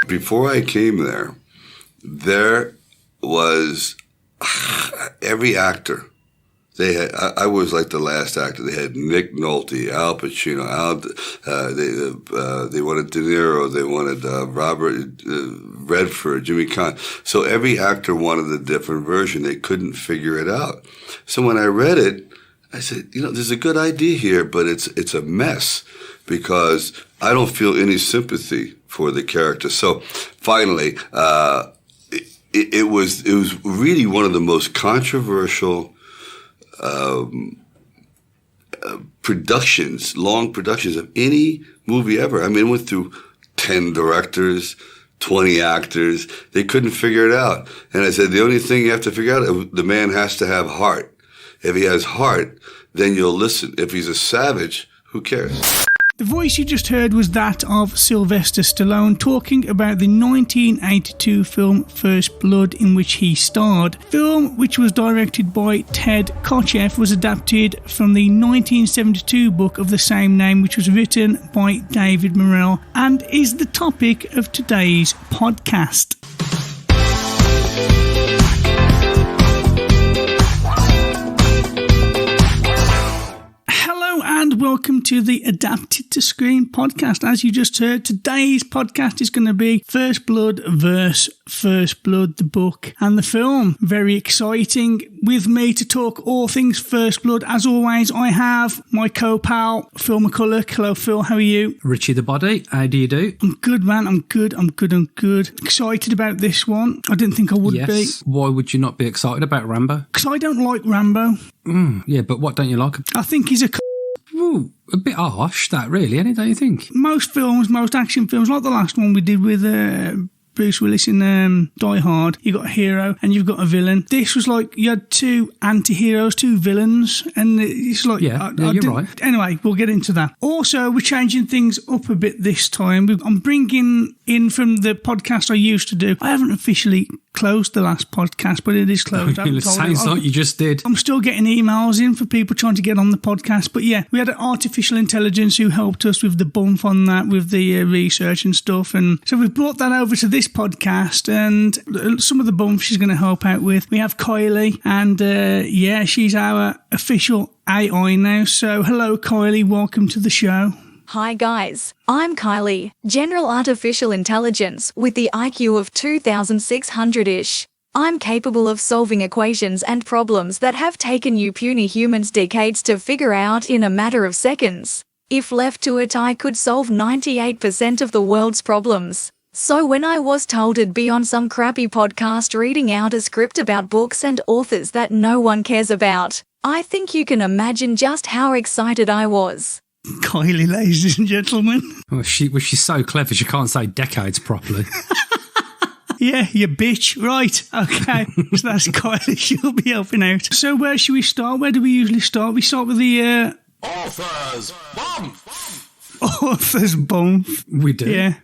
Before I came there was every actor. They had. I was like the last actor. They had Nick Nolte, Al Pacino, they wanted De Niro, they wanted Robert Redford, Jimmy Caan. So every actor wanted a different version. They couldn't figure it out. So when I read it, I said, there's a good idea here, but it's a mess because I don't feel any sympathy for the character. So finally, it was really one of the most controversial long productions of any movie ever. I mean, it went through 10 directors, 20 actors. They couldn't figure it out. And I said, the only thing you have to figure out, the man has to have heart. If he has heart, then you'll listen. If he's a savage, who cares? The voice you just heard was that of Sylvester Stallone talking about the 1982 film First Blood, in which he starred. The film, which was directed by Ted Kotcheff, was adapted from the 1972 book of the same name, which was written by David Morrell, and is the topic of today's podcast. And welcome to the Adapted to Screen podcast. As you just heard, today's podcast is going to be First Blood versus First Blood, the book and the film. Very exciting. With me to talk all things First Blood, as always, I have my co-pal, Phil McCulloch. Hello, Phil. How are you? Richie the Body. How do you do? I'm good, man. I'm good. Excited about this one. I didn't think I would be. Why would you not be excited about Rambo? Because I don't like Rambo. Yeah, but what don't you like? I think he's a Ooh, a bit harsh, that really, isn't it, don't you think? Most action films, like the last one we did with Bruce Willis in Die Hard, you got a hero and you've got a villain. This was like you had two anti-heroes, two villains, and it's like... Yeah, you're right. Anyway, we'll get into that. Also, we're changing things up a bit this time. I'm bringing in from the podcast I used to do. I haven't officially closed the last podcast, but it is closed. It sounds like you just did. I'm still getting emails in for people trying to get on the podcast, but yeah, we had an artificial intelligence who helped us with the bump on that, with the research and stuff, and so we've brought that over to this podcast, and some of the bumps she's going to help out with. We have Kylie, and she's our official AI now. So hello, Kylie, welcome to the show. Hi guys, I'm Kylie, General Artificial Intelligence with the IQ of 2,600-ish. I'm capable of solving equations and problems that have taken you puny humans decades to figure out in a matter of seconds. If left to it, I could solve 98% of the world's problems. So when I was told I'd be on some crappy podcast reading out a script about books and authors that no one cares about, I think you can imagine just how excited I was. Kylie, ladies and gentlemen. Well, she's so clever she can't say decades properly. Yeah, you bitch. Right, okay. So that's Kylie. She'll be helping out. So where should we start? Where do we usually start? We start with the... Author's Bump! Author's Bump. We do. Yeah.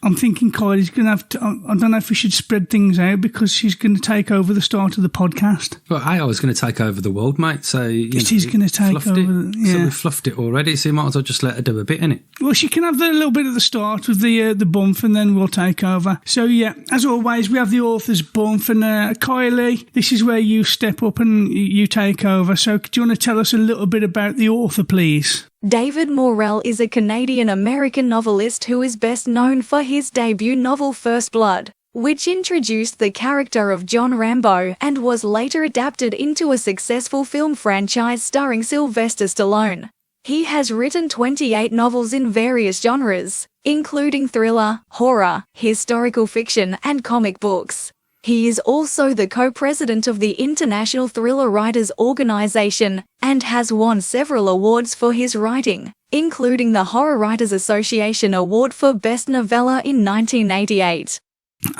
I'm thinking Kylie's going to have to... I don't know if we should spread things out because she's going to take over the start of the podcast. Well, AI was going to take over the world, mate, so... She's going to take over... Yeah. So we fluffed it already, so you might as well just let her do a bit, innit? Well, she can have a little bit at the start with the bump, and then we'll take over. So, yeah, as always, we have the author's bump, and Kylie, this is where you step up and you take over. So do you want to tell us a little bit about the author, please? David Morrell is a Canadian-American novelist who is best known for his debut novel First Blood, which introduced the character of John Rambo and was later adapted into a successful film franchise starring Sylvester Stallone. He has written 28 novels in various genres, including thriller, horror, historical fiction, and comic books. He is also the co-president of the International Thriller Writers Organization and has won several awards for his writing, including the Horror Writers Association Award for Best Novella in 1988.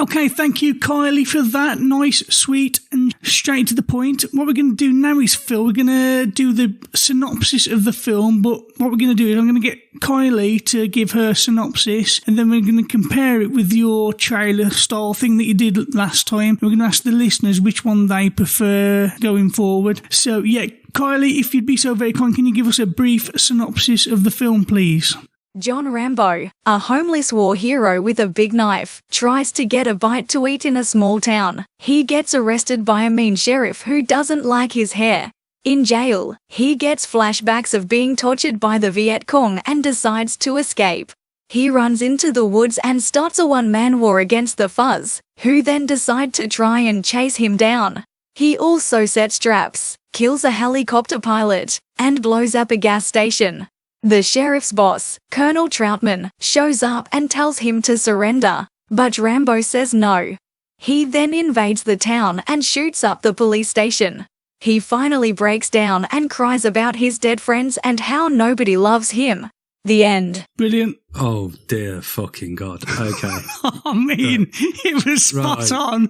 Okay, thank you, Kylie, for that. Nice, sweet, and straight to the point. What we're going to do now is, Phil, we're going to do the synopsis of the film, but what we're going to do is I'm going to get Kylie to give her synopsis, and then we're going to compare it with your trailer-style thing that you did last time. We're going to ask the listeners which one they prefer going forward. So, yeah, Kylie, if you'd be so very kind, can you give us a brief synopsis of the film, please? John Rambo, a homeless war hero with a big knife, tries to get a bite to eat in a small town. He gets arrested by a mean sheriff who doesn't like his hair. In jail, he gets flashbacks of being tortured by the Viet Cong and decides to escape. He runs into the woods and starts a one-man war against the Fuzz, who then decide to try and chase him down. He also sets traps, kills a helicopter pilot, and blows up a gas station. The sheriff's boss, Colonel Troutman, shows up and tells him to surrender, but Rambo says no. He then invades the town and shoots up the police station. He finally breaks down and cries about his dead friends and how nobody loves him. The end. Brilliant. Oh, dear fucking God. Okay. I mean, it was spot on.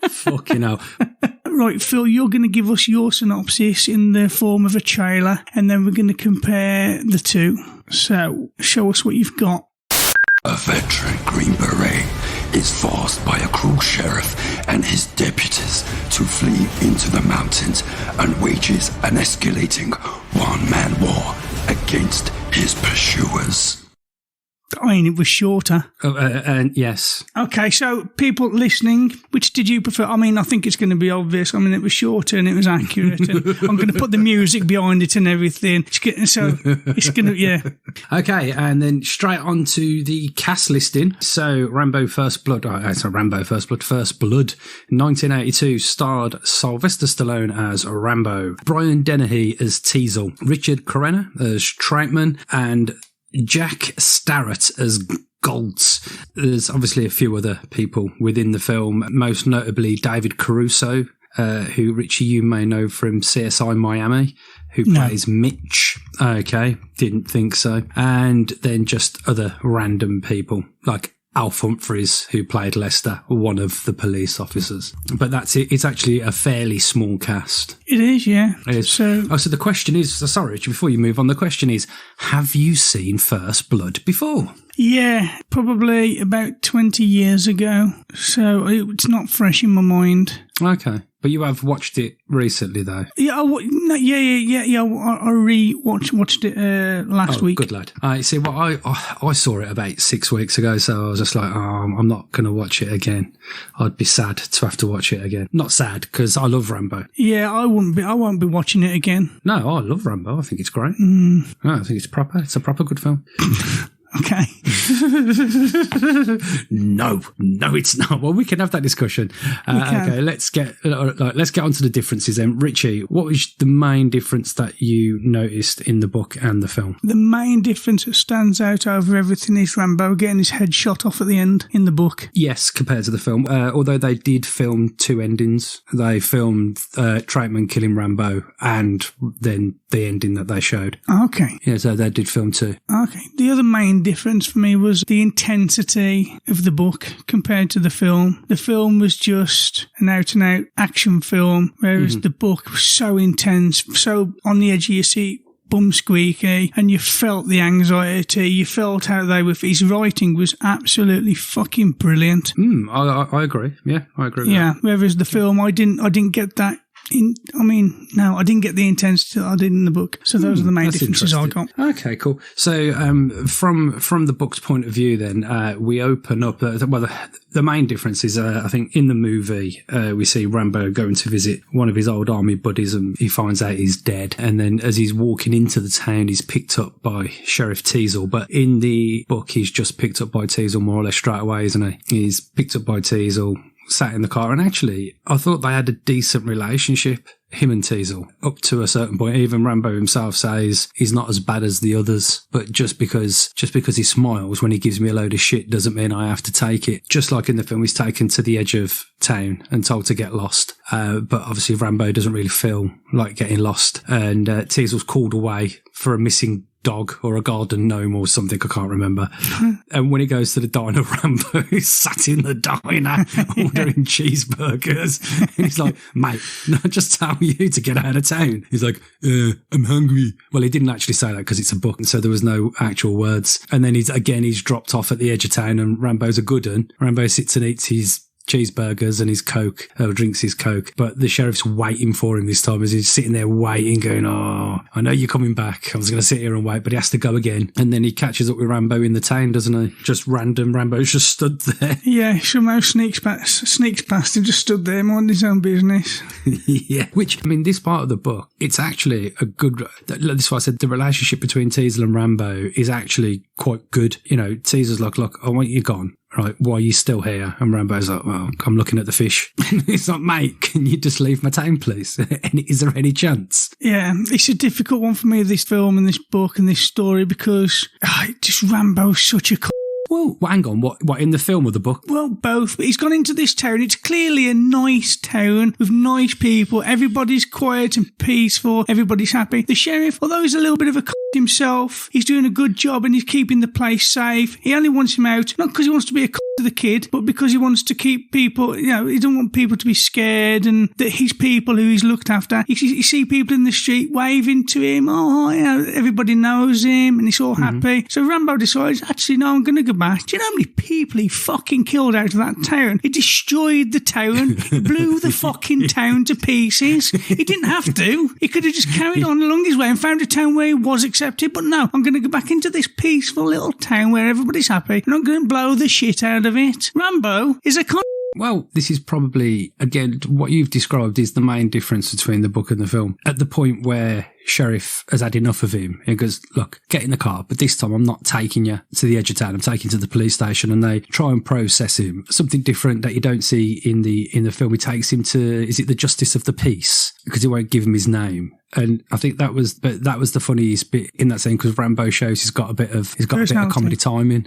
Fucking hell. Right, Phil, you're going to give us your synopsis in the form of a trailer, and then we're going to compare the two. So, show us what you've got. A veteran Green Beret is forced by a cruel sheriff and his deputies to flee into the mountains and wages an escalating one-man war against his pursuers. I mean, it was shorter. Yes. Okay, so people listening, which did you prefer? I mean, I think it's going to be obvious. I mean, it was shorter and it was accurate. And I'm going to put the music behind it and everything. So it's going to, yeah. Okay, and then straight on to the cast listing. So Rambo First Blood, First Blood, 1982, starred Sylvester Stallone as Rambo, Brian Dennehy as Teasel, Richard Crenna as Troutman, and Jack Starrett as Goltz. There's obviously a few other people within the film, most notably David Caruso, who, Richie, you may know from CSI Miami, who plays Mitch. Okay, didn't think so. And then just other random people, like Alf Humphreys, who played Lester, one of the police officers. But that's it. It's actually a fairly small cast. It is, yeah. It is. So the question is, sorry, Richard, before you move on, the question is, have you seen First Blood before? Yeah, probably about 20 years ago. So it's not fresh in my mind. Okay. But you have watched it recently, though. Yeah, I watched it last week. Good lad. See, well, I saw it about 6 weeks ago, so I was just like, I'm not going to watch it again. I'd be sad to have to watch it again. Not sad, because I love Rambo. Yeah, I won't be watching it again. No, I love Rambo. I think it's great. I think it's proper. It's a proper good film. Okay. No, it's not. Well, we can have that discussion. Okay, let's get onto the differences then. Richie, what was the main difference that you noticed in the book and the film? The main difference that stands out over everything is Rambo getting his head shot off at the end in the book. Yes, compared to the film. Although they did film two endings. They filmed Troutman killing Rambo and then the ending that they showed. Okay. Yeah, so they did film two. Okay. The other main difference for me was the intensity of the book compared to the film. The film was just an out-and-out action film, whereas the book was so intense, so on the edge of your seat, bum squeaky, and you felt the anxiety, you felt how they were. His writing was absolutely fucking brilliant. I agree. Yeah, I agree with that. Whereas the film, I didn't get that. I didn't get the intensity that I did in the book. So those are the main differences I got. Okay, cool. So from the book's point of view then, we open up, the main difference is, I think in the movie, we see Rambo going to visit one of his old army buddies and he finds out he's dead. And then as he's walking into the town, he's picked up by Sheriff Teasel. But in the book, he's just picked up by Teasel more or less straight away, isn't he? He's picked up by Teasel, sat in the car, and actually I thought they had a decent relationship, him and Teasel, up to a certain point. Even Rambo himself says he's not as bad as the others, but just because he smiles when he gives me a load of shit doesn't mean I have to take it. Just like in the film, he's taken to the edge of town and told to get lost, but obviously Rambo doesn't really feel like getting lost, and Teasel's called away for a missing dog or a garden gnome or something, I can't remember. And when he goes to the diner, Rambo is sat in the diner ordering cheeseburgers. And he's like, mate, no, just tell you to get out of town. He's like, I'm hungry. Well, he didn't actually say that because it's a book, so there was no actual words. And then he's dropped off at the edge of town, and Rambo's a good un. Rambo sits and eats his cheeseburgers and his Coke, or drinks his Coke. But the sheriff's waiting for him this time as he's sitting there waiting, going, oh, I know you're coming back. I was going to sit here and wait, but he has to go again. And then he catches up with Rambo in the town, doesn't he? Just random. Rambo's just stood there. Yeah, somehow sneaks past him, just stood there, minding his own business. Yeah. Which, I mean, this part of the book, it's actually a good, this is why I said the relationship between Teasle and Rambo is actually quite good. You know, Teasle's like, look, I want you gone. Right, why are you still here? And Rambo's like, well, I'm looking at the fish. It's like, mate, can you just leave my town, please? Is there any chance? Yeah, it's a difficult one for me, this film and this book and this story, because just Rambo's such a Well, hang on. What in the film or the book? Well, both. But he's gone into this town. It's clearly a nice town with nice people. Everybody's quiet and peaceful. Everybody's happy. The sheriff, although he's a little bit of a himself, he's doing a good job and he's keeping the place safe. He only wants him out, not because he wants to be a to the kid, but because he wants to keep people, you know, he doesn't want people to be scared and that he's people who he's looked after. You see people in the street waving to him. Oh, you know, everybody knows him and he's all happy. So Rambo decides, actually, no, I'm going to go back. Do you know how many people he fucking killed out of that town? He destroyed the town, blew the fucking town to pieces. He didn't have to. He could have just carried on along his way and found a town where he was accepted. But no, I'm going to go back into this peaceful little town where everybody's happy and I'm going to blow the shit out of it. Rambo is a Well, this is probably, again, what you've described is the main difference between the book and the film. At the point where Sheriff has had enough of him, he goes, look, get in the car, but this time I'm not taking you to the edge of town, I'm taking you to the police station, and they try and process him. Something different that you don't see in the film, he takes him to, is it the Justice of the Peace? Because he won't give him his name. And I think that was the funniest bit in that scene, because Rambo shows he's got a bit of comedy timing.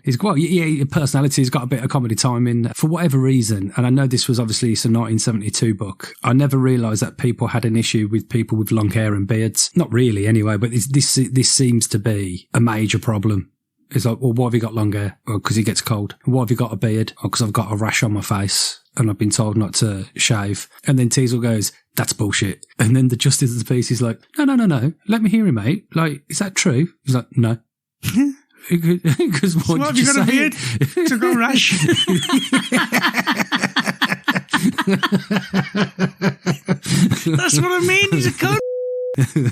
Personality. He's got a bit of comedy timing for whatever reason. And I know this was obviously a 1972 book. I never realised that people had an issue with people with long hair and beards. Not really, anyway. But this seems to be a major problem. It's like, well, why have you got long hair? Well, because it gets cold. Why have you got a beard? Oh, because I've got a rash on my face and I've been told not to shave. And then Teasle goes, that's bullshit. And then the Justice of the Peace is like, no. Let me hear him, mate. Like, is that true? He's like, no. Because what have did you got a beard? It's a got a rash. That's what I mean. He's a cunt.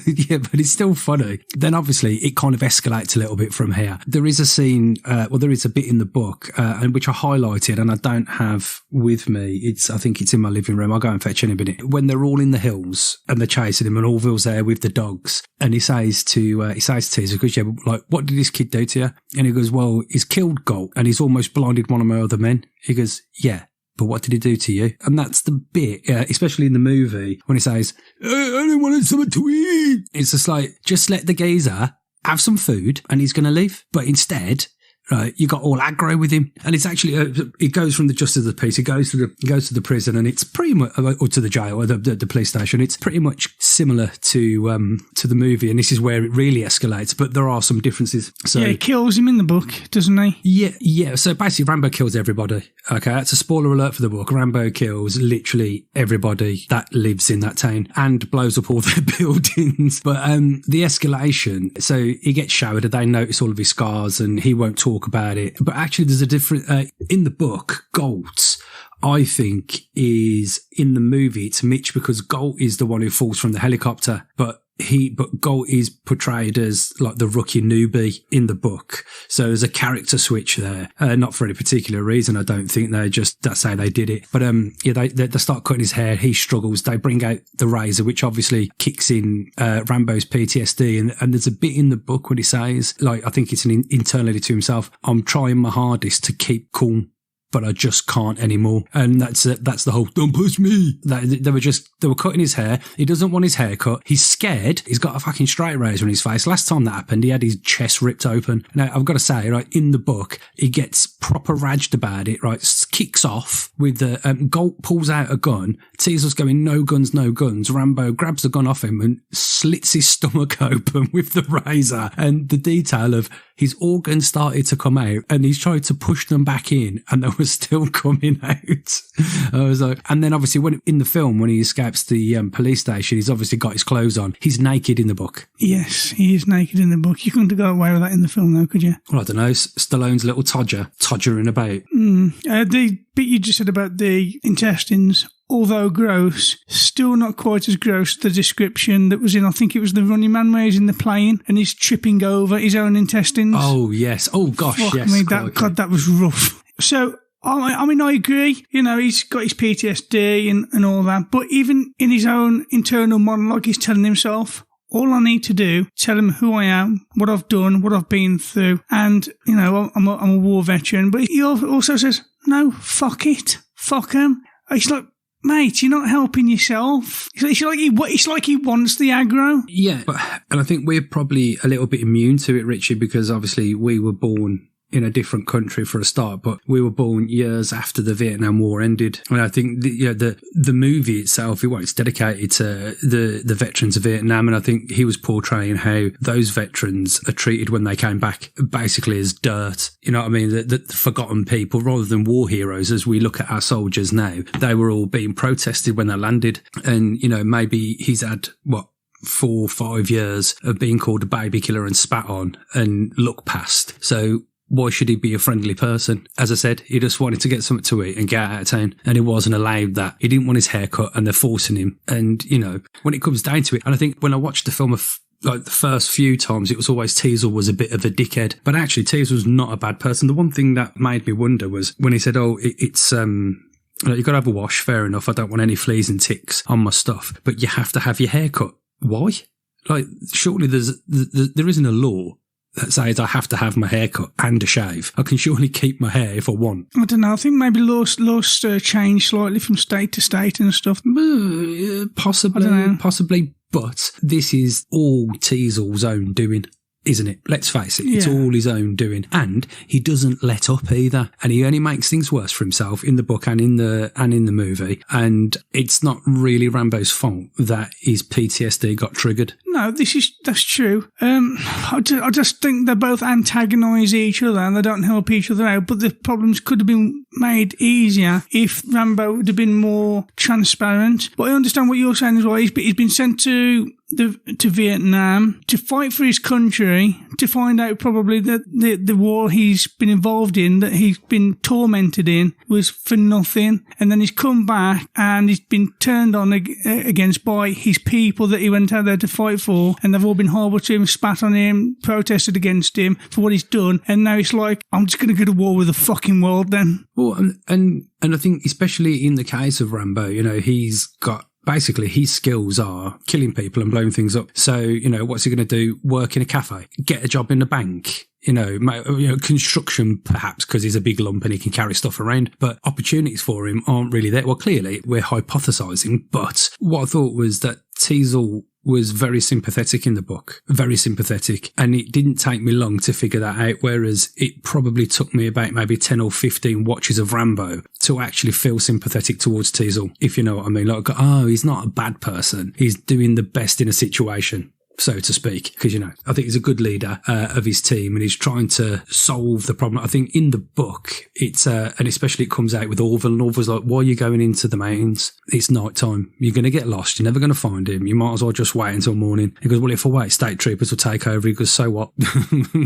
Yeah, but it's still funny. Then obviously it kind of escalates a little bit from here. There is a scene, there is a bit in the book, and which I highlighted and I don't have with me. I think it's in my living room. I'll go and fetch it in a minute. When they're all in the hills and they're chasing him and Orville's there with the dogs, and he says to Teasle, because yeah, like, what did this kid do to you? And he goes, well, he's killed Galt and he's almost blinded one of my other men. He goes, yeah. But what did he do to you? And that's the bit, especially in the movie, when he says, I only wanted something to eat. It's just like, just let the geezer have some food and he's going to leave. But instead, right, you got all aggro with him. And it's actually, it goes from the Justice of the Peace, it goes to the prison, and it's pretty much, or to the jail, or the police station. It's pretty much similar to the movie, and this is where it really escalates, but there are some differences. So, yeah, he kills him in the book, doesn't he? Yeah. So basically, Rambo kills everybody. Okay, that's a spoiler alert for the book. Rambo kills literally everybody that lives in that town and blows up all their buildings. But the escalation, so he gets showered, and they notice all of his scars, and he won't talk about it. But actually, there's a different in the book. Galt, I think, is in the movie. It's Mitch, because Galt is the one who falls from the helicopter, but Galt is portrayed as like the rookie newbie in the book. So there's a character switch there, not for any particular reason. I don't think that's how they did it. But they start cutting his hair. He struggles. They bring out the razor, which obviously kicks in Rambo's PTSD. And there's a bit in the book when he says, like, I think it's internally to himself, I'm trying my hardest to keep cool, but I just can't anymore. And that's the whole, don't push me. They were cutting his hair. He doesn't want his hair cut. He's scared. He's got a fucking straight razor in his face. Last time that happened, he had his chest ripped open. Now, I've got to say, right, in the book, he gets proper raged about it, right? Kicks off with the, Galt pulls out a gun. Teasle's going, no guns, no guns. Rambo grabs the gun off him and slits his stomach open with the razor. And the detail of his organs started to come out and he's tried to push them back in and they were still coming out. I was like, and then obviously when in the film, when he escapes the police station, he's obviously got his clothes on. He's naked in the book. Yes, he is naked in the book. You couldn't go away with that in the film though, could you? Well, I don't know. Stallone's little todger in about. the bit you just said about the intestines, although gross, still not quite as gross the description that was in, I think it was The Running Man, where he's in the plane and he's tripping over his own intestines. Oh, yes. Oh, gosh, Fuck yes. me, that was rough. So, I mean, I agree. You know, he's got his PTSD and all that, but even in his own internal monologue, he's telling himself, all I need to do, tell him who I am, what I've done, what I've been through, and, you know, I'm a war veteran. But he also says, no, fuck it. Fuck him. It's like, mate, you're not helping yourself. It's like he wants the aggro. Yeah, and I think we're probably a little bit immune to it, Richie, because obviously we were born in a different country for a start, but we were born years after the Vietnam War ended. And I think the movie itself, it's dedicated to the veterans of Vietnam, and I think he was portraying how those veterans are treated when they came back, basically as dirt. You know what I mean? The forgotten people, rather than war heroes. As we look at our soldiers now, they were all being protested when they landed, and you know, maybe he's had 4 or 5 years of being called a baby killer and spat on and looked past. So why should he be a friendly person? As I said, he just wanted to get something to eat and get out of town, and he wasn't allowed that. He didn't want his hair cut, and they're forcing him. And, you know, when it comes down to it, and I think when I watched the film like the first few times, it was always Teasel was a bit of a dickhead. But actually, Teasel was not a bad person. The one thing that made me wonder was when he said, it's you've got to have a wash, fair enough. I don't want any fleas and ticks on my stuff, but you have to have your hair cut. Why? Like, surely there isn't a law that says I have to have my hair cut and a shave. I can surely keep my hair if I want. I don't know. I think maybe laws change slightly from state to state and stuff. Possibly. But this is all Teasel's own doing, isn't it? Let's face it, it's all his own doing. And he doesn't let up either. And he only makes things worse for himself in the book and in the movie. And it's not really Rambo's fault that his PTSD got triggered. No, that's true. I just think they both antagonise each other and they don't help each other out. But the problems could have been made easier if Rambo would have been more transparent. But I understand what you're saying as well. He's been sent to Vietnam to fight for his country, to find out probably that the war he's been involved in, that he's been tormented in, was for nothing. And then he's come back and he's been turned on against by his people that he went out there to fight for, and they've all been horrible to him, spat on him, protested against him for what he's done. And now it's like, I'm just going to go to war with the fucking world then. Well, and I think especially in the case of Rambo, you know, he's got, basically, his skills are killing people and blowing things up. So, you know, what's he going to do? Work in a cafe? Get a job in a bank? You know, construction perhaps, because he's a big lump and he can carry stuff around. But opportunities for him aren't really there. Well, clearly, we're hypothesising. But what I thought was that Teasel was very sympathetic in the book, very sympathetic. And it didn't take me long to figure that out, whereas it probably took me about maybe 10 or 15 watches of Rambo to actually feel sympathetic towards Teasel, if you know what I mean. Like, oh, he's not a bad person. He's doing the best in a situation, so to speak, because, you know, I think he's a good leader of his team and he's trying to solve the problem. I think in the book, it's, and especially it comes out with Orville, and Orville's like, why are you going into the mountains? It's night time. You're going to get lost. You're never going to find him. You might as well just wait until morning. He goes, well, if I wait, state troopers will take over. He goes, so what?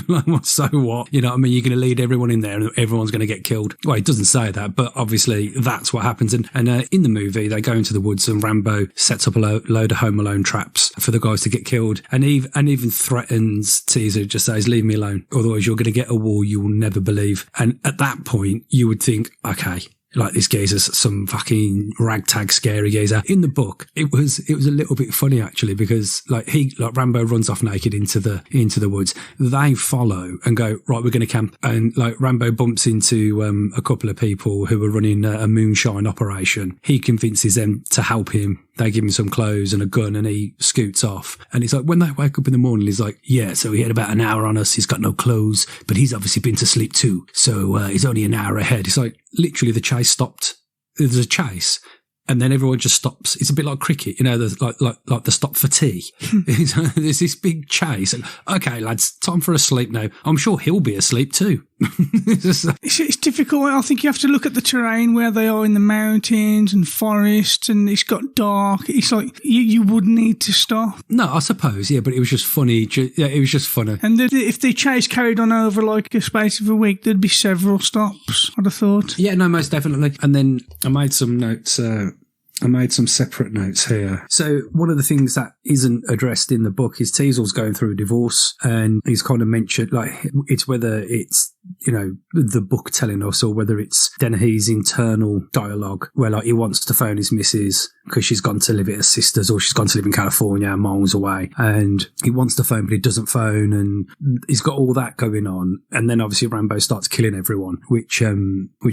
Like, what, so what? You know what I mean? You're going to lead everyone in there and everyone's going to get killed. Well, he doesn't say that, but obviously that's what happens. And in the movie, they go into the woods and Rambo sets up a load of Home Alone traps for the guys to get killed. And even threatens Teaser, just says, leave me alone. Otherwise you're going to get a war you will never believe. And at that point, you would think, okay, like this geezer's some fucking ragtag scary geezer. In the book, it was a little bit funny actually, because like Rambo runs off naked into the woods. They follow and go, right, we're going to camp. And like Rambo bumps into a couple of people who are running a moonshine operation. He convinces them to help him. They give him some clothes and a gun and he scoots off. And it's like, when they wake up in the morning, he's like, yeah, so he had about an hour on us. He's got no clothes, but he's obviously been to sleep too. So he's only an hour ahead. It's like, literally the chase stopped. There's a chase and then everyone just stops. It's a bit like cricket, you know, there's like the stop for tea. There's this big chase and, okay, lads, time for a sleep now. I'm sure he'll be asleep too. It's difficult. I think you have to look at the terrain where they are in the mountains and forests, and it's got dark. It's like you would need to stop. No, I suppose, yeah, but it was just funny. It was just funny. And if the chase carried on over like a space of a week, there'd be several stops, I'd have thought. Yeah, no, most definitely. And then I made some notes. I made some separate notes here. So one of the things that isn't addressed in the book is Teasel's going through a divorce, and he's kind of mentioned, like, it's whether it's, you know, the book telling us or whether it's Dennehy's internal dialogue where, like, he wants to phone his missus because she's gone to live at her sister's or she's gone to live in California miles away, and he wants to phone but he doesn't phone, and he's got all that going on. And then obviously Rambo starts killing everyone, which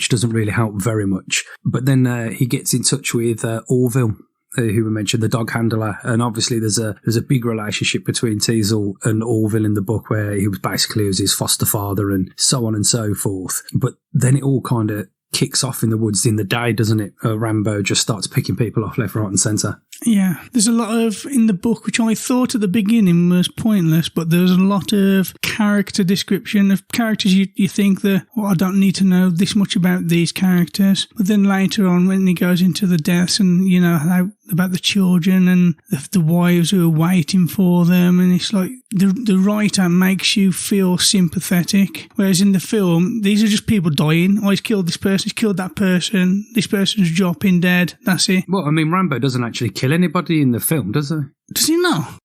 doesn't really help very much. But then he gets in touch with Orville, who we mentioned, the dog handler, and obviously there's a big relationship between Teasel and Orville in the book where he was his foster father and so on and so forth. But then it all kind of kicks off in the woods in the day, doesn't it? Rambo just starts picking people off left, right and centre. Yeah, there's a lot of, in the book, which I thought at the beginning was pointless, but there's a lot of character description of characters you think that, well, I don't need to know this much about these characters. But then later on, when he goes into the deaths and, you know, how about the children and the wives who are waiting for them, and it's like the writer makes you feel sympathetic, whereas in the film, these are just people dying. Oh, he's killed this person, he's killed that person, this person's dropping dead, that's it. Well, I mean, Rambo doesn't actually kill anybody in the film, does he? Does he not?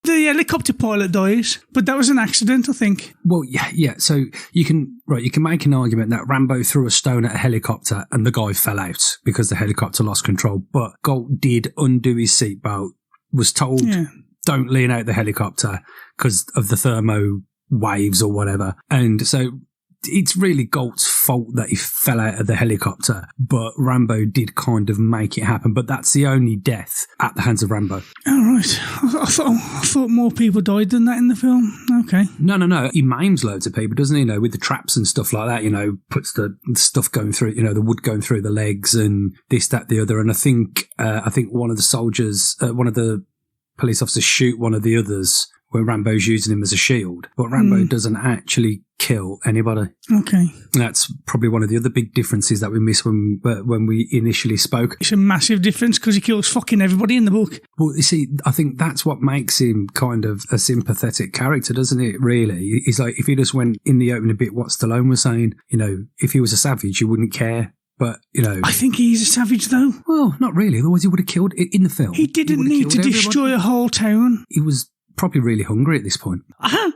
The helicopter pilot dies, but that was an accident, I think. Well, yeah. So you can make an argument that Rambo threw a stone at a helicopter and the guy fell out because the helicopter lost control. But Galt did undo his seatbelt, was told, don't lean out the helicopter because of the thermo waves or whatever. And so it's really Galt's fault that he fell out of the helicopter, but Rambo did kind of make it happen. But that's the only death at the hands of Rambo. All right. I thought more people died than that in the film. Okay. No. He maims loads of people, doesn't he? You know, with the traps and stuff like that, you know, puts the stuff going through, you know, the wood going through the legs and this, that, the other. And I think one of the soldiers, one of the police officers shoot one of the others where Rambo's using him as a shield. But Rambo doesn't actually kill anybody. Okay. That's probably one of the other big differences that we missed when we initially spoke. It's a massive difference because he kills fucking everybody in the book. Well, you see, I think that's what makes him kind of a sympathetic character, doesn't it, really? He's like, if he just went in the open a bit, what Stallone was saying, you know, if he was a savage, you wouldn't care. But, you know... I think he's a savage, though. Well, not really. Otherwise he would have killed in the film. He didn't need to destroy a whole town. He was probably really hungry at this point. Uh-huh.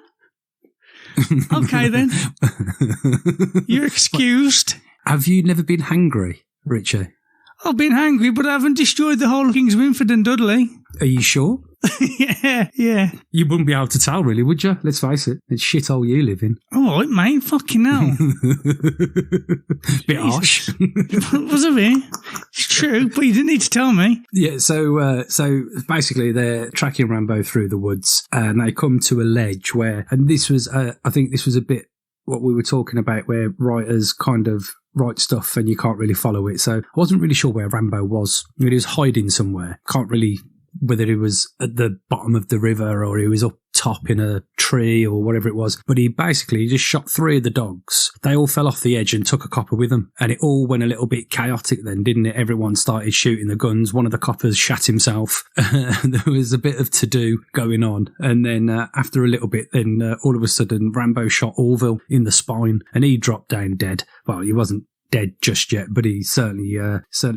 Okay, then. You're excused. Have you never been hangry, Ritchie? I've been hangry, but I haven't destroyed the whole of Kings Winford and Dudley. Are you sure? Yeah. You wouldn't be able to tell, really, would you? Let's face it. It's shithole you live in. All right, mate. Fucking hell. Bit harsh. Was it me? It's true, but you didn't need to tell me. Yeah, so basically they're tracking Rambo through the woods and they come to a ledge where, and this was, I think this was a bit what we were talking about where writers kind of write stuff and you can't really follow it. So I wasn't really sure where Rambo was. I mean, he was hiding somewhere. Can't really, whether he was at the bottom of the river or he was up top in a tree or whatever it was. But he basically just shot 3 of the dogs. They all fell off the edge and took a copper with them. And it all went a little bit chaotic then, didn't it? Everyone started shooting the guns. One of the coppers shat himself. There was a bit of to-do going on. And then after a little bit, then all of a sudden, Rambo shot Orville in the spine and he dropped down dead. Well, he wasn't dead just yet, but he certainly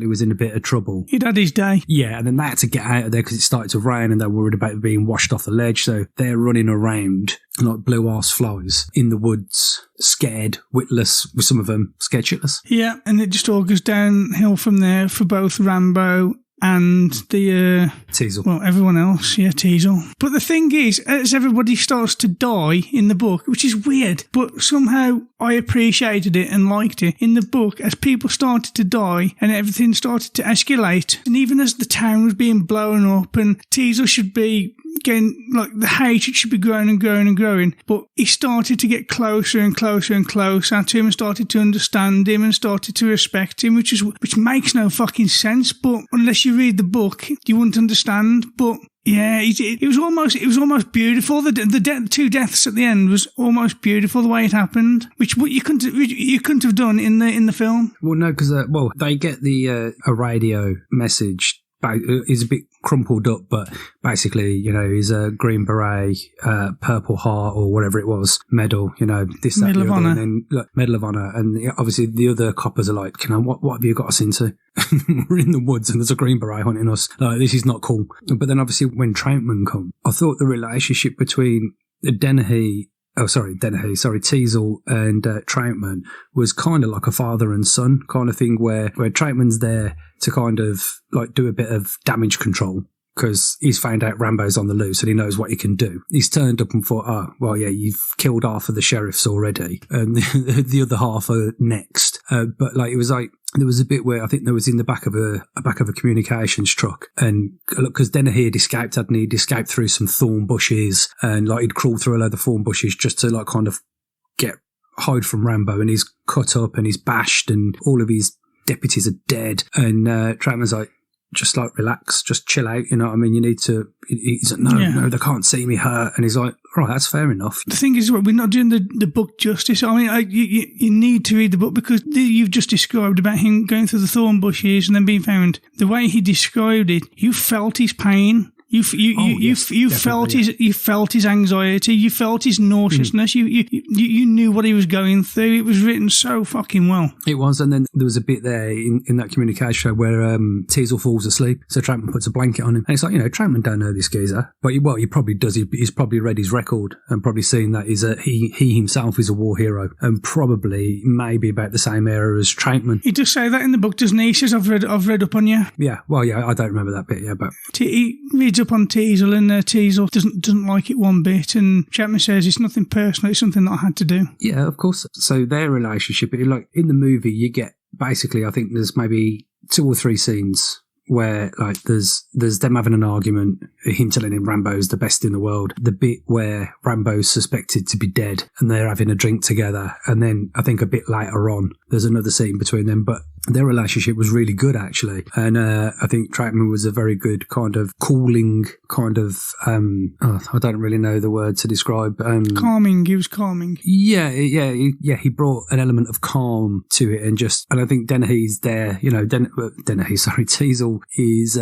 was in a bit of trouble. He'd had his day. Yeah, and then they had to get out of there because it started to rain and they were worried about being washed off the ledge, so they're running around like blue-arse flies in the woods, scared, witless, with some of them scared shitless. Yeah, and it just all goes downhill from there for both Rambo and the... Teasel. Well, everyone else, yeah, Teasel. But the thing is, as everybody starts to die in the book, which is weird, but somehow I appreciated it and liked it. In the book, as people started to die and everything started to escalate, and even as the town was being blown up and Teasel should be getting, like, the hatred should be growing and growing and growing, but he started to get closer and closer and closer to him and started to understand him and started to respect him, which makes no fucking sense, but unless you read the book, you wouldn't understand. But Yeah, it was almost beautiful. The two deaths at the end was almost beautiful the way it happened, which you couldn't have done in the film. Well, no, because they get a radio message. He's a bit crumpled up, but basically, he's a Green Beret, Purple Heart or whatever it was, medal, this, that, Medal of Honor. And then, look, Medal of Honor. And obviously the other coppers are like, what have you got us into? We're in the woods and there's a Green Beret hunting us. Like, this is not cool. But then obviously when Troutman come, I thought the relationship between Teasel and Troutman was kind of like a father and son kind of thing where Troutman's there to kind of like do a bit of damage control because he's found out Rambo's on the loose and he knows what he can do. He's turned up and thought, oh, well, yeah, you've killed half of the sheriffs already and the other half are next. But like, it was like, there was a bit where I think there was in the back of a communications truck, and because Dennehy had escaped, hadn't he? He'd escaped through some thorn bushes, and like he'd crawled through a load of thorn bushes just to like kind of hide from Rambo, and he's cut up and he's bashed, and all of his deputies are dead, and Troutman's like, just like relax, just chill out, you know what I mean? You need to. He's like, no, they can't see me hurt, and he's like, all right, that's fair enough. The thing is, we're not doing the book justice. I mean, you need to read the book because you've just described about him going through the thorn bushes and then being found. The way he described it, you felt his pain. You felt his anxiety. You felt his nauseousness. You knew what he was going through. It was written so fucking well. It was, and then there was a bit there in that communication where Teasel falls asleep, so Troutman puts a blanket on him, and it's like, Troutman don't know this geezer, but he probably does. He's probably read his record and probably seen that he himself is a war hero, and probably maybe about the same era as Troutman. He does say that in the book, doesn't he? He says, "I've read up on you." Yeah, well, yeah, I don't remember that bit. Yeah, but he reads up on Teasel, and Teasel doesn't like it one bit, and Chapman says it's nothing personal, it's something that I had to do. Yeah, of course. So their relationship, like in the movie, you get basically, I think there's maybe 2 or 3 scenes where like there's them having an argument, him telling him Rambo's the best in the world, the bit where Rambo's suspected to be dead and they're having a drink together, and then I think a bit later on there's another scene between them, but their relationship was really good actually, and I think Troutman was a very good kind of cooling kind of I don't really know the word to describe, calming. He was calming. He brought an element of calm to it, and I think Dennehy's there, Teasel is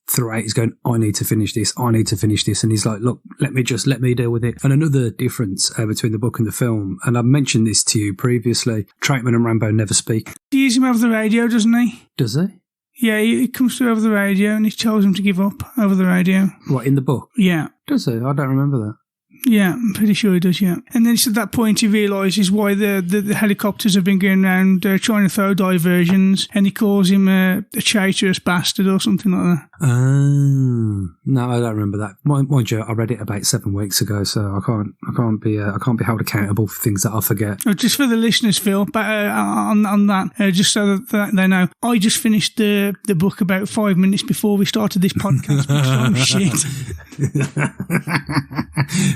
throughout, he's going, I need to finish this, and he's like, look, let me deal with it. And another difference between the book and the film, and I've mentioned this to you previously, Troutman and Rambo never speak. He uses him over the radio, doesn't he? Does he? Yeah, he comes through over the radio and he tells him to give up over the radio. What, in the book? Yeah. Does he? I don't remember that. Yeah, I'm pretty sure he does, yeah. And then it's at that point he realises why the helicopters have been going around trying to throw diversions, and he calls him a traitorous bastard or something like that. No, I don't remember that. Mind you, I read it about 7 weeks ago, so I can't be held accountable for things that I forget. Just for the listeners, Phil, but on that, just so that they know, I just finished the book about 5 minutes before we started this podcast because I'm shit.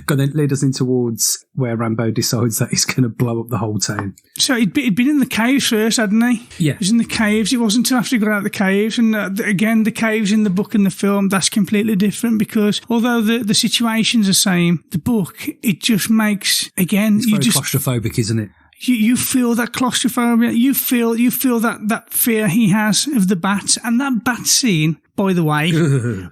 Going to lead us in towards where Rambo decides that he's going to blow up the whole town. So he'd been in the caves first, hadn't he? Yeah. He was in the caves. It wasn't until after he got out of the caves. And again, the caves in the book and the film, that's completely different because although the situation's the same, the book, it just makes, again... It's very claustrophobic, isn't it? You feel that claustrophobia. You feel that fear he has of the bats. And that bat scene, by the way,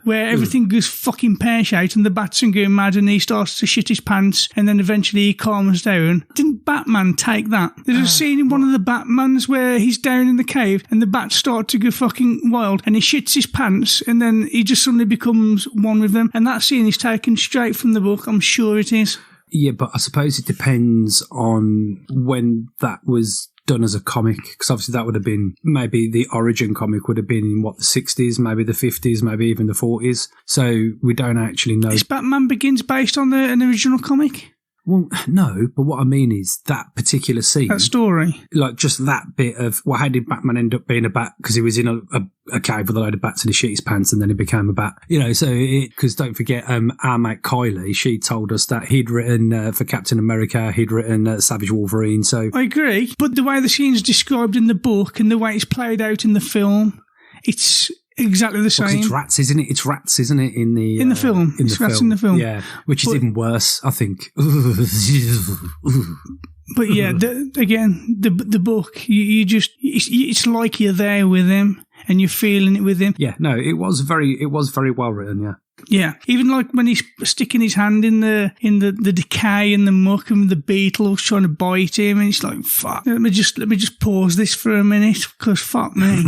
where everything goes fucking pear-shaped and the bats are going mad and he starts to shit his pants and then eventually he calms down. Didn't Batman take that? There's a scene in one of the Batmans where he's down in the cave and the bats start to go fucking wild and he shits his pants and then he just suddenly becomes one with them. And that scene is taken straight from the book. I'm sure it is. Yeah, but I suppose it depends on when that was done as a comic, because obviously that would have been, maybe the origin comic would have been in, the 60s, maybe the 50s, maybe even the 40s. So we don't actually know. Is Batman Begins based on an original comic? Well, no, but what I mean is that particular scene. That story. Like just that bit of, well, how did Batman end up being a bat? Because he was in a cave with a load of bats and he shit his pants and then he became a bat. So because don't forget, our mate Kylie, she told us that he'd written, for Captain America, he'd written Savage Wolverine, so. I agree, but the way the scene's described in the book and the way it's played out in the film, it's exactly the same. It's rats, isn't it? It's rats, isn't it? In the film. It's rats in the film. Yeah, which is even worse, I think. But yeah, the book, you just, it's like you're there with him and you're feeling it with him. Yeah, no, it was very well written. Yeah. Yeah, even like when he's sticking his hand in the decay and the muck and the beetles trying to bite him, and he's like, "Fuck! Let me just pause this for a minute, because fuck me."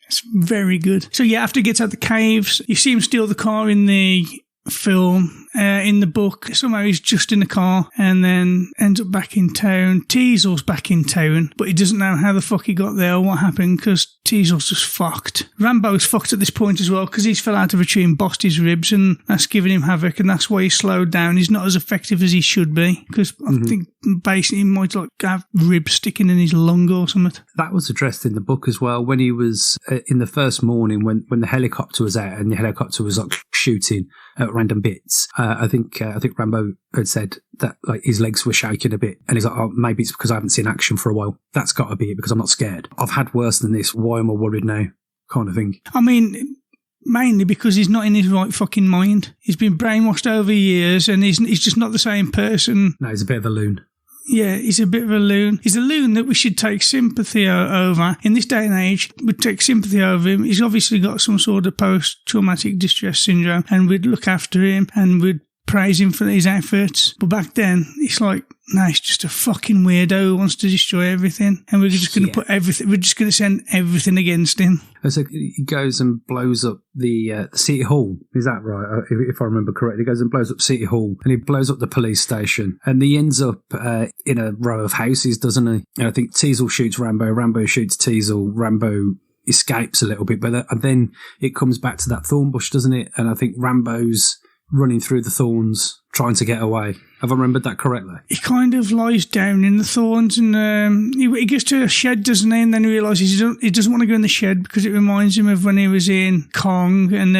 It's very good. So yeah, after he gets out the caves, you see him steal the car in the film. In the book, somehow he's just in the car and then ends up back in town. Teasel's back in town, but he doesn't know how the fuck he got there or what happened, because Teasel's just fucked. Rambo's fucked at this point as well, because he's fell out of a tree and bossed his ribs, and that's giving him havoc, and that's why he's slowed down. He's not as effective as he should be, because I think basically he might like have ribs sticking in his lung or something. That was addressed in the book as well, when he was in the first morning, when the helicopter was out and the helicopter was like shooting at random bits. I think Rambo had said that like his legs were shaking a bit, and he's like, "Oh, maybe it's because I haven't seen action for a while. That's got to be it, because I'm not scared. I've had worse than this. Why am I worried now?" Kind of thing. I mean, mainly because he's not in his right fucking mind. He's been brainwashed over years, and he's just not the same person. No, he's a bit of a loon. Yeah, he's a bit of a loon. He's a loon that we should take sympathy over. In this day and age, we'd take sympathy over him. He's obviously got some sort of post-traumatic distress syndrome, and we'd look after him, and we'd praise him for his efforts. But back then, it's like, no, he's just a fucking weirdo who wants to destroy everything, and we're just going to put everything, we're just going to send everything against him. So he goes and blows up the City Hall. Is that right? If I remember correctly, he goes and blows up City Hall, and he blows up the police station, and he ends up in a row of houses, doesn't he? And I think Teasel shoots Rambo, Rambo shoots Teasel, Rambo escapes a little bit, but then it comes back to that thorn bush, doesn't it? And I think Rambo's running through the thorns, trying to get away. Have I remembered that correctly? He kind of lies down in the thorns, and he gets to a shed, doesn't he? And then he realises he doesn't want to go in the shed, because it reminds him of when he was in Kong and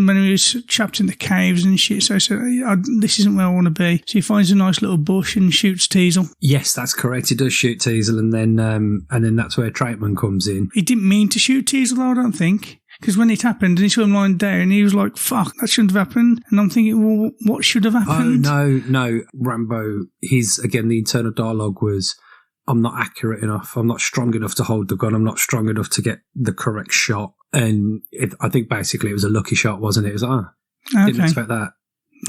when he was trapped in the caves and shit. So this isn't where I want to be. So he finds a nice little bush and shoots Teasel. Yes, that's correct. He does shoot Teasel, and then that's where Trautman comes in. He didn't mean to shoot Teasel, though, I don't think. Because when it happened and he saw him lying down, he was like, fuck, that shouldn't have happened. And I'm thinking, well, what should have happened? Oh, no. Rambo, the internal dialogue was, I'm not accurate enough. I'm not strong enough to hold the gun. I'm not strong enough to get the correct shot. And I think basically it was a lucky shot, wasn't it? It was, didn't expect that.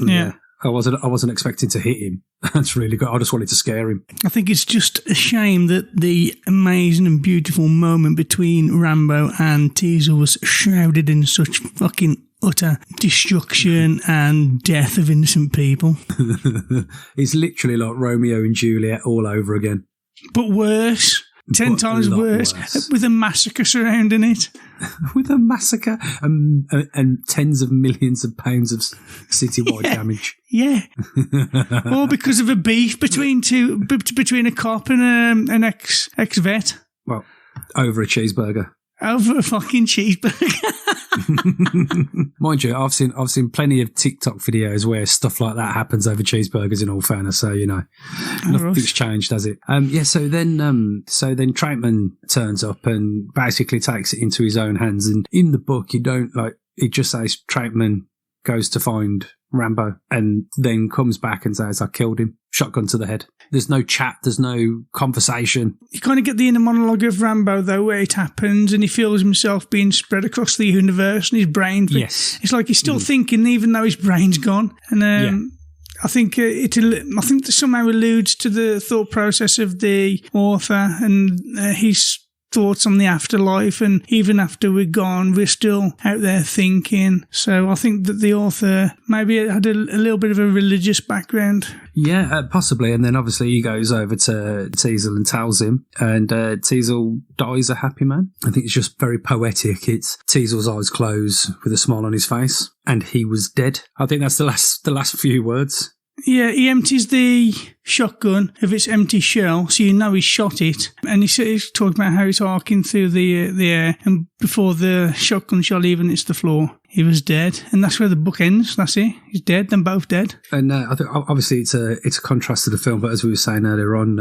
Yeah. I wasn't expecting to hit him. That's really good. I just wanted to scare him. I think it's just a shame that the amazing and beautiful moment between Rambo and Teasel was shrouded in such fucking utter destruction and death of innocent people. It's literally like Romeo and Juliet all over again. But worse. 10 times worse, with a massacre surrounding it. With a massacre and tens of millions of pounds of citywide damage. Yeah. All because of a beef between a cop and an ex-vet. Well, over a cheeseburger. Over a fucking cheeseburger. Mind you, I've seen plenty of TikTok videos where stuff like that happens over cheeseburgers, in all fairness, so nothing's changed, has it? So then Trautman turns up and basically takes it into his own hands, and in the book it just says Trautman goes to find Rambo and then comes back and says, I killed him. Shotgun to the head. There's no chat. There's no conversation. You kind of get the inner monologue of Rambo, though, where it happens and he feels himself being spread across the universe and his brain. Yes. It's like he's still thinking, even though his brain's gone. And I think that somehow alludes to the thought process of the author and his thoughts on the afterlife, and even after we're gone, we're still out there thinking. So I think that the author maybe had a little bit of a religious background. Yeah, possibly. And then obviously he goes over to Teasel and tells him, and Teasel dies a happy man. I think it's just very poetic. It's Teasel's eyes close with a smile on his face, and he was dead. I think that's the last few words. Yeah, he empties the shotgun of its empty shell, so you know he shot it. And he's talking about how it's arcing through the air, and before the shotgun shell even hits the floor, he was dead. And that's where the book ends. That's it. He's dead. They're both dead. And I think obviously it's a contrast to the film, but as we were saying earlier on,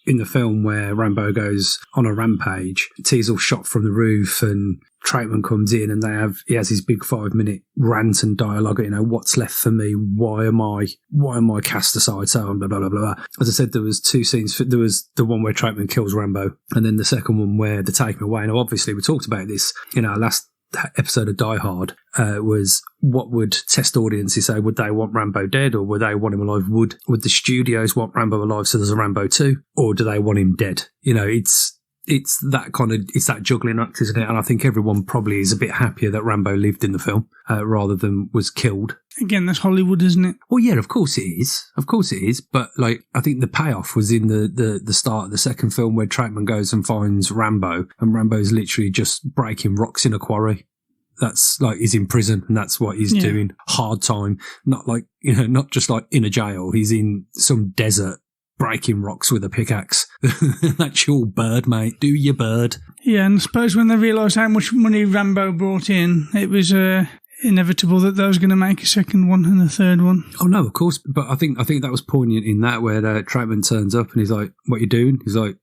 in the film where Rambo goes on a rampage, Teasel's shot from the roof and Trautman comes in and he has his big 5-minute rant and dialogue, what's left for me? Why am I cast aside? So blah, blah, blah, blah. As I said, there was 2 scenes. There was the one where Trautman kills Rambo, and then the second one where they take him away. Now, obviously, we talked about this in our last episode of Die Hard, was what would test audiences say? Would they want Rambo dead, or would they want him alive? Would the studios want Rambo alive so there's a Rambo 2, or do they want him dead? It's that juggling act, isn't it? And I think everyone probably is a bit happier that Rambo lived in the film rather than was killed. Again, that's Hollywood, isn't it? Well, yeah, of course it is. Of course it is. But I think the payoff was in the start of the second film where Trautman goes and finds Rambo, and Rambo's literally just breaking rocks in a quarry. That's he's in prison and that's what he's doing. Hard time. Not not just in a jail. He's in some desert breaking rocks with a pickaxe. That's your bird, mate. Do your bird. Yeah, and I suppose when they realised how much money Rambo brought in, it was inevitable that they was going to make a second one and a third one. Oh no, of course. But I think that was poignant in that where Trautman turns up and he's like, "What you doing?" He's like,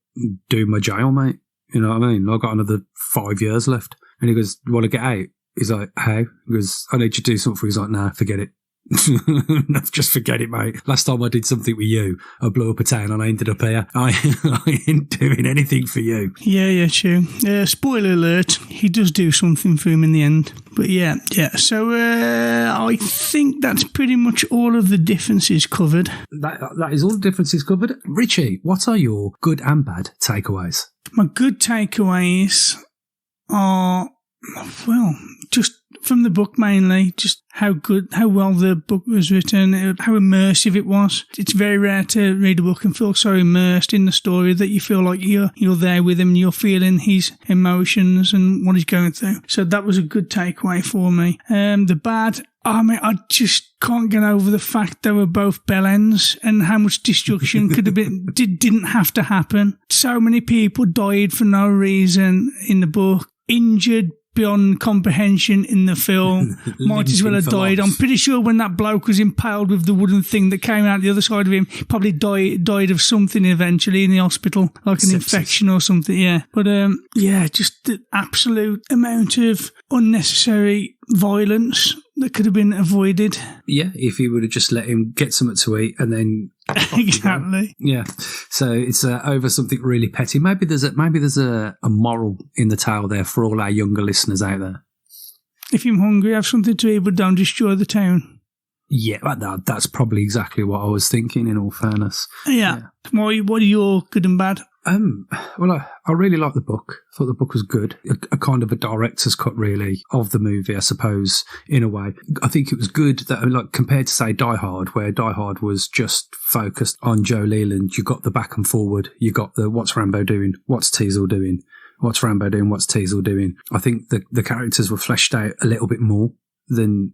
"Doing my jail, mate." You know what I mean? I've got another 5 years left. And he goes, "You want to get out?" He's like, "How?" He goes, "I need you to do something." He's like, "Nah, forget it." No, just forget it, mate. Last time I did something with you, I blew up a town and I ended up here. I ain't doing anything for you. Yeah, true. Spoiler alert, he does do something for him in the end. But yeah. So I think that's pretty much all of the differences covered. That is all the differences covered. Richie, what are your good and bad takeaways? My good takeaways are, well, just from the book mainly, just how well the book was written, how immersive it was. It's very rare to read a book and feel so immersed in the story that you feel like you're there with him and you're feeling his emotions and what he's going through. So that was a good takeaway for me. The bad, I just can't get over the fact they were both bellends and how much destruction could have been, didn't have to happen. So many people died for no reason in the book, injured beyond comprehension in the film. Might as well have died. I'm pretty sure when that bloke was impaled with the wooden thing that came out the other side of him, he probably died of something eventually in the hospital, like an infection or something. Yeah. But just the absolute amount of unnecessary violence that could have been avoided. Yeah, if you would have just let him get something to eat and then exactly. Yeah, so it's over something really petty. Maybe there's a moral in the tale there for all our younger listeners out there. If you're hungry, have something to eat, but don't destroy the town. Yeah, that's probably exactly what I was thinking. In all fairness, yeah. What are your good and bad? Well, I really liked the book. I thought the book was good. A kind of a director's cut, really, of the movie, I suppose, in a way. I think it was good that, compared to, say, Die Hard, where Die Hard was just focused on Joe Leland, you got the back and forward, you got the what's Rambo doing, what's Teasel doing, what's Rambo doing, what's Teasel doing. I think the characters were fleshed out a little bit more than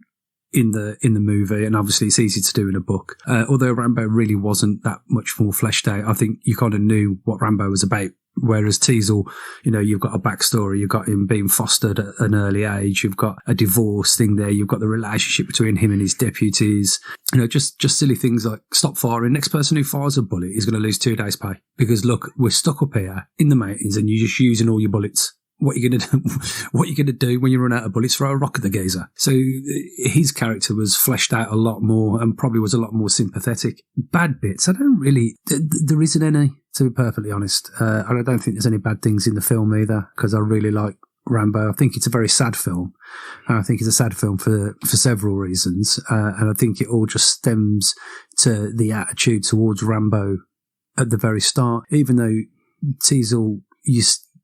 in the movie, and obviously it's easy to do in a book. Although Rambo really wasn't that much more fleshed out, I think you kind of knew what Rambo was about. Whereas Teasel, you've got a backstory, you've got him being fostered at an early age, you've got a divorce thing there, you've got the relationship between him and his deputies, just silly things like stop firing. Next person who fires a bullet is going to lose 2 days' pay. Because look, we're stuck up here in the mountains and you're just using all your bullets. What are you going to do when you run out of bullets? Throw a rock at the geezer. So his character was fleshed out a lot more and probably was a lot more sympathetic. Bad bits, I don't really, there isn't any, to be perfectly honest. I don't think there's any bad things in the film either, because I really like Rambo. I think it's a very sad film. And I think it's a sad film for several reasons. And I think it all just stems to the attitude towards Rambo at the very start. Even though Teasel,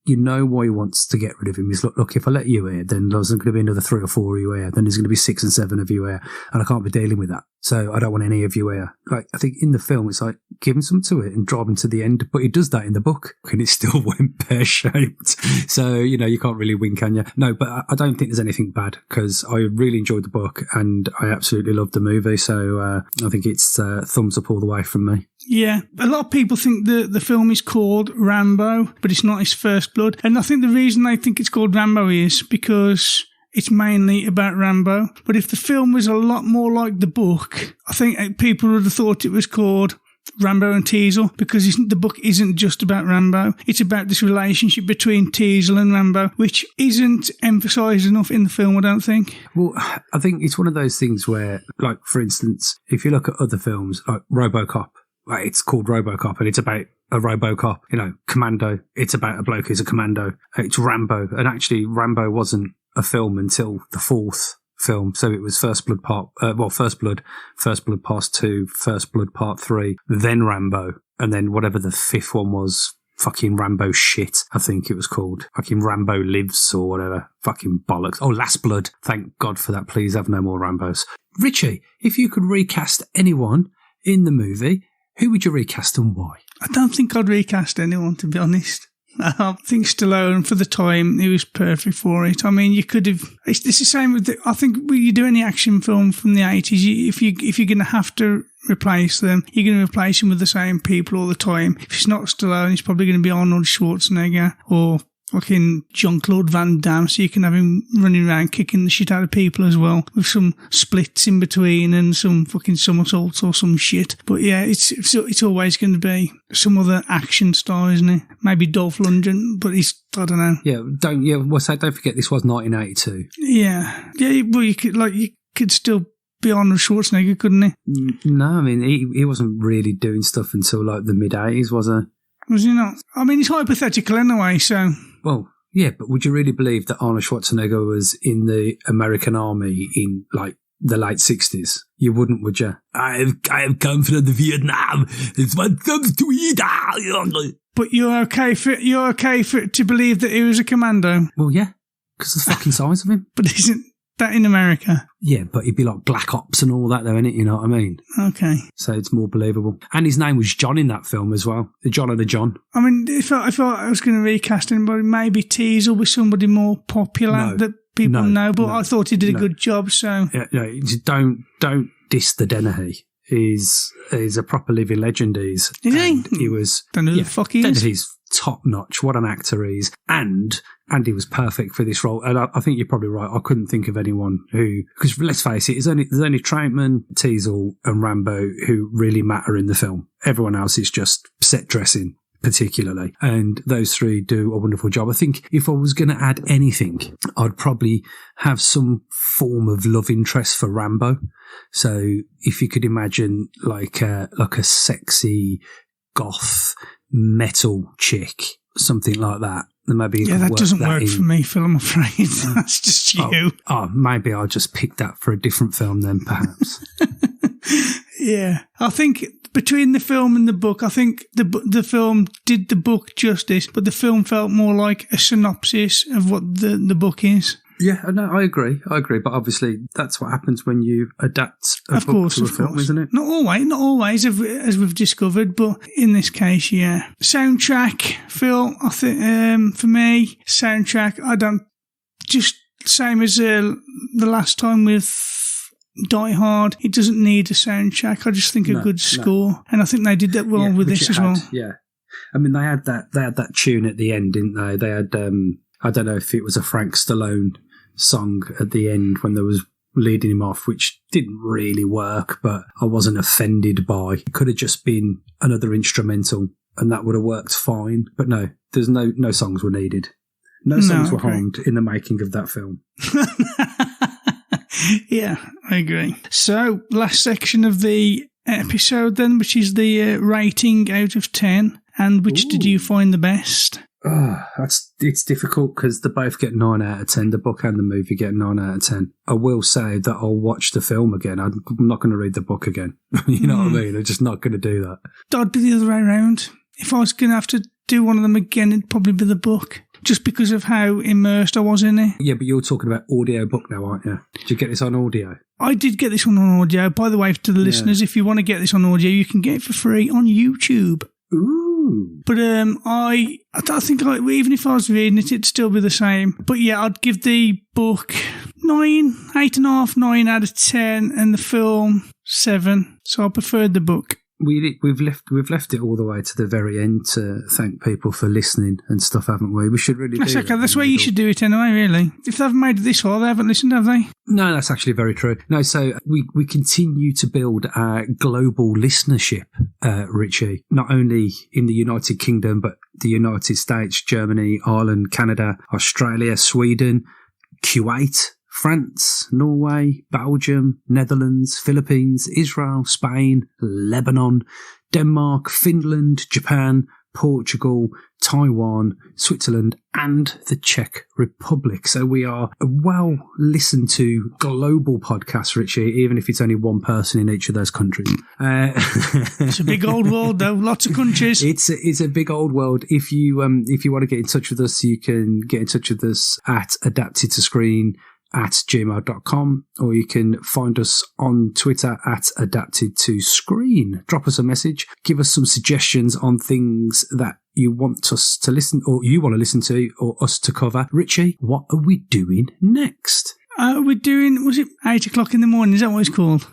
you know why he wants to get rid of him. He's look, if I let you here, then there's going to be another 3 or 4 of you here. Then there's going to be 6 and 7 of you here. And I can't be dealing with that. So I don't want any of you here. I think in the film, it's like, give him something to it and drive him to the end. But he does that in the book and it still went pear-shaped. So, you can't really win, can you? No, but I don't think there's anything bad because I really enjoyed the book and I absolutely loved the movie. So I think it's thumbs up all the way from me. Yeah, a lot of people think the film is called Rambo, but it's not his first blood. And I think the reason they think it's called Rambo is because it's mainly about Rambo. But if the film was a lot more like the book, I think people would have thought it was called Rambo and Teasel, because the book isn't just about Rambo. It's about this relationship between Teasel and Rambo, which isn't emphasised enough in the film, I don't think. Well, I think it's one of those things where, like, for instance, if you look at other films, like RoboCop, like, it's called RoboCop and it's about a RoboCop. Commando, it's about a bloke who's a commando. It's Rambo, and actually Rambo wasn't a film until the fourth film, so it was First Blood Part Part 2, First Blood Part 3, then Rambo, and then whatever the fifth one was, fucking Rambo shit, I think it was called. Fucking Rambo Lives or whatever. Fucking bollocks. Oh, Last Blood. Thank God for that. Please have no more Rambos. Richie, if you could recast anyone in the movie, who would you recast and why? I don't think I'd recast anyone, to be honest. I think Stallone, for the time, he was perfect for it. I mean, you could have... It's the same with... I think when you do any action film from the 80s, if you're going to have to replace them, you're going to replace them with the same people all the time. If it's not Stallone, it's probably going to be Arnold Schwarzenegger or fucking Jean-Claude Van Damme, so you can have him running around kicking the shit out of people as well, with some splits in between and some fucking somersaults or some shit. But yeah, it's always going to be some other action star, isn't it? Maybe Dolph Lundgren, but I don't know. Don't forget this was 1982. Yeah, well, you could still be Arnold Schwarzenegger, couldn't he? No, I mean, he wasn't really doing stuff until like the mid-80s, was he? Was he not? I mean, it's hypothetical anyway, so... Well, yeah, but would you really believe that Arnold Schwarzenegger was in the American Army in, like, the late 60s? You wouldn't, would you? I have come from the Vietnam. It's what comes to eat. But you're okay for it to believe that he was a commando? Well, yeah, because of the fucking size of him. But isn't that in America? Yeah, but he'd be like Black Ops and all that, though, innit? You know what I mean? Okay. So it's more believable. And his name was John in that film as well. The John and the John. I mean, if I was going to recast anybody, maybe Teasel with somebody more popular that people know, but I thought he did a good job, so... Yeah, don't diss the Dennehy. He's a proper living legend, Is he? He was... Don't know who the fuck he is. Dennehy's top-notch. What an actor he is. And he was perfect for this role. And I think you're probably right. I couldn't think of anyone who... Because let's face it, there's only Troutman, Teasel and Rambo who really matter in the film. Everyone else is just set dressing, particularly. And those three do a wonderful job. I think if I was going to add anything, I'd probably have some form of love interest for Rambo. So if you could imagine like a sexy goth metal chick, something like that. Then maybe that doesn't work for me, Phil, I'm afraid. That's just you. Oh, maybe I'll just pick that for a different film then, perhaps. Yeah. I think between the film and the book, I think the film did the book justice, but the film felt more like a synopsis of what the book is. Yeah, no, I agree. But obviously, that's what happens when you adapt a book to a film, isn't it? Not always, as we've discovered, but in this case, yeah. Soundtrack, Phil, I think, for me, soundtrack, I don't, just same as the last time with Die Hard, it doesn't need a soundtrack. I just think a good score. And I think they did that well with this as well. Yeah. I mean, they had that tune at the end, didn't they? They had, I don't know if it was a Frank Stallone song at the end when there was leading him off, which didn't really work, but I wasn't offended by. It could have just been another instrumental and that would have worked fine. But no, there's no songs were needed. No songs were harmed in the making of that film. Yeah, I agree. So, last section of the episode then, which is the rating out of 10. And which did you find the best? It's difficult because they both get 9 out of 10. The book and the movie get 9 out of 10. I will say that I'll watch the film again. I'm not going to read the book again. You know what I mean? I'm just not going to do that. I'd be the other way around. If I was going to have to do one of them again, it'd probably be the book. Just because of how immersed I was in it. Yeah, but you're talking about audio book now, aren't you? Did you get this on audio? I did get this one on audio. By the way, to the listeners, if you want to get this on audio, you can get it for free on YouTube. Ooh. But I don't think, even if I was reading it, it'd still be the same. But yeah, I'd give the book 8.5, 9 out of 10, and the film 7. So I preferred the book. We've left it all the way to the very end to thank people for listening and stuff, haven't we? We should really do that. That's where you should do it anyway, really. If they haven't made it this far, they haven't listened, have they? No, that's actually very true. No, so we continue to build our global listenership, Ritchie, not only in the United Kingdom, but the United States, Germany, Ireland, Canada, Australia, Sweden, Kuwait, France, Norway, Belgium, Netherlands, Philippines, Israel, Spain, Lebanon, Denmark, Finland, Japan, Portugal, Taiwan, Switzerland, and the Czech Republic. So we are a well listened to global podcast, Ritchie, even if it's only one person in each of those countries. It's a big old world, though. Lots of countries. It's a big old world. If you want to get in touch with us, you can get in touch with us at adaptedtoscreen@gmail.com, or you can find us on Twitter at adaptedtoscreen. Drop us a message, give us some suggestions on things that you want us to listen, or you want to listen to, or us to cover. Ritchie, what are we doing next? We're doing, was it 8 o'clock in the morning? Is that what it's called?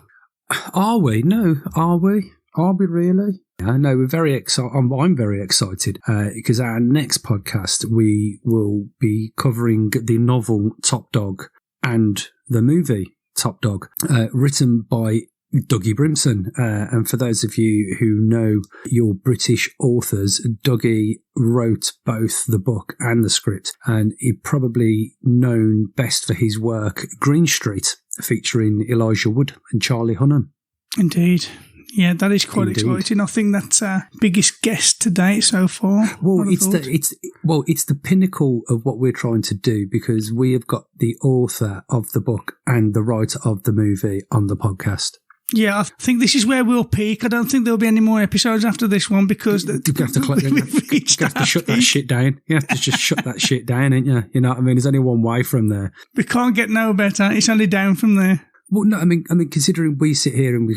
Are we? No, are we? Are we really? I know we're very excited. I'm very excited because our next podcast we will be covering the novel Top Dog and the movie Top Dog, written by Dougie Brimson. And for those of you who know your British authors, Dougie wrote both the book and the script, and he's probably known best for his work Green Street, featuring Elijah Wood and Charlie Hunnam. Indeed. Yeah, that is quite exciting. I think that's our biggest guest to date so far. Well, it's the pinnacle of what we're trying to do, because we have got the author of the book and the writer of the movie on the podcast. Yeah, I think this is where we'll peak. I don't think there'll be any more episodes after this one, because you have to shut that shit down. You have to just shut that shit down, ain't you? You know what I mean? There's only one way from there. We can't get no better. It's only down from there. Well, no, I mean, considering we sit here and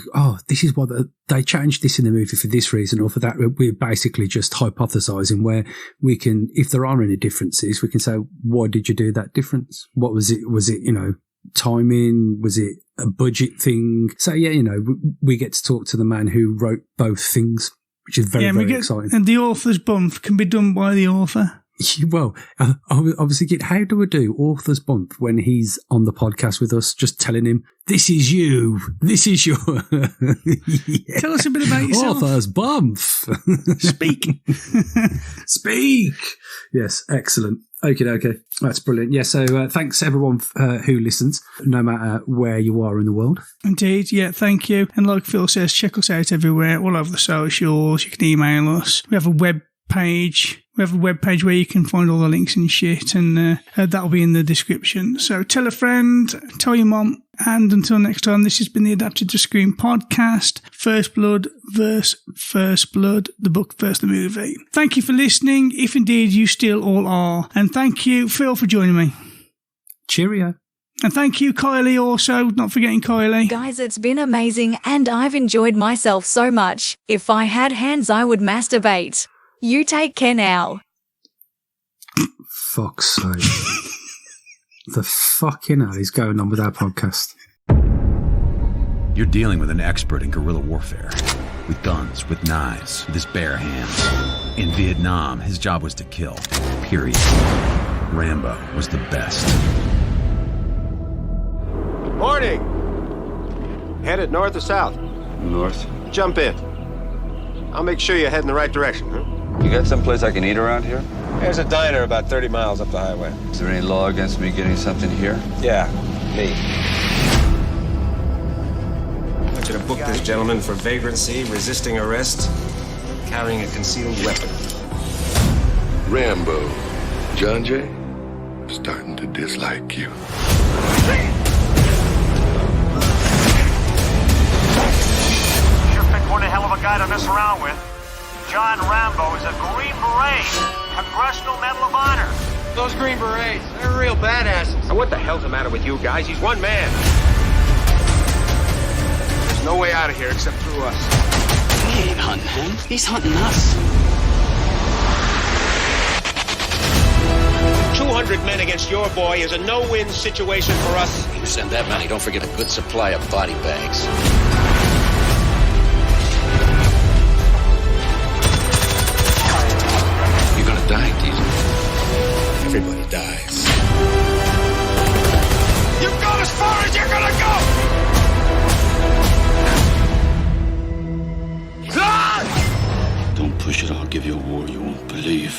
this is what they changed this in the movie for this reason or for that, we're basically just hypothesizing where we can, if there are any differences, we can say, why did you do that difference? What was it? Was it, timing? Was it a budget thing? So, yeah, we get to talk to the man who wrote both things, which is very, very exciting. And the author's bump can be done by the author. Well, I was thinking, how do we do author's bump when he's on the podcast with us, just telling him, this is you, this is your... Yeah. Tell us a bit about yourself. Author's bump. Speak. Speak. Yes, excellent. Okay. That's brilliant. Yeah, so thanks everyone who listens, no matter where you are in the world. Indeed, yeah, thank you. And like Phil says, check us out everywhere, all over the socials. You can email us. We have a web page. We have a web page where you can find all the links and shit, and that'll be in the description. So tell a friend, tell your mom, and until next time, this has been the Adapted to Screen podcast. First Blood versus First Blood, the book versus the movie. Thank you for listening, if indeed you still all are. And thank you, Phil, for joining me. Cheerio. And thank you, Kylie, also, not forgetting Kylie. Guys, it's been amazing, and I've enjoyed myself so much. If I had hands, I would masturbate. You take care now. Fuck's sake. The fucking hell is going on with our podcast? You're dealing with an expert in guerrilla warfare. With guns, with knives, with his bare hands. In Vietnam, his job was to kill. Period. Rambo was the best. Morning! Headed north or south? North. Jump in. I'll make sure you head in the right direction, huh? You got someplace I can eat around here? There's a diner about 30 miles up the highway. Is there any law against me getting something here? Yeah, me. I want you to book this gentleman for vagrancy, resisting arrest, carrying a concealed weapon. Rambo. John Jay, starting to dislike you. Sure picked one hell of a guy to mess around with. John Rambo is a Green Beret, Congressional Medal of Honor. Those Green Berets, they're real badasses. Now, what the hell's the matter with you guys? He's one man. There's no way out of here except through us. We ain't hunting him. He's hunting us. 200 men against your boy is a no-win situation for us. You send that many, don't forget a good supply of body bags. dies. You've gone as far as you're gonna go! Don't push it, I'll give you a war you won't believe.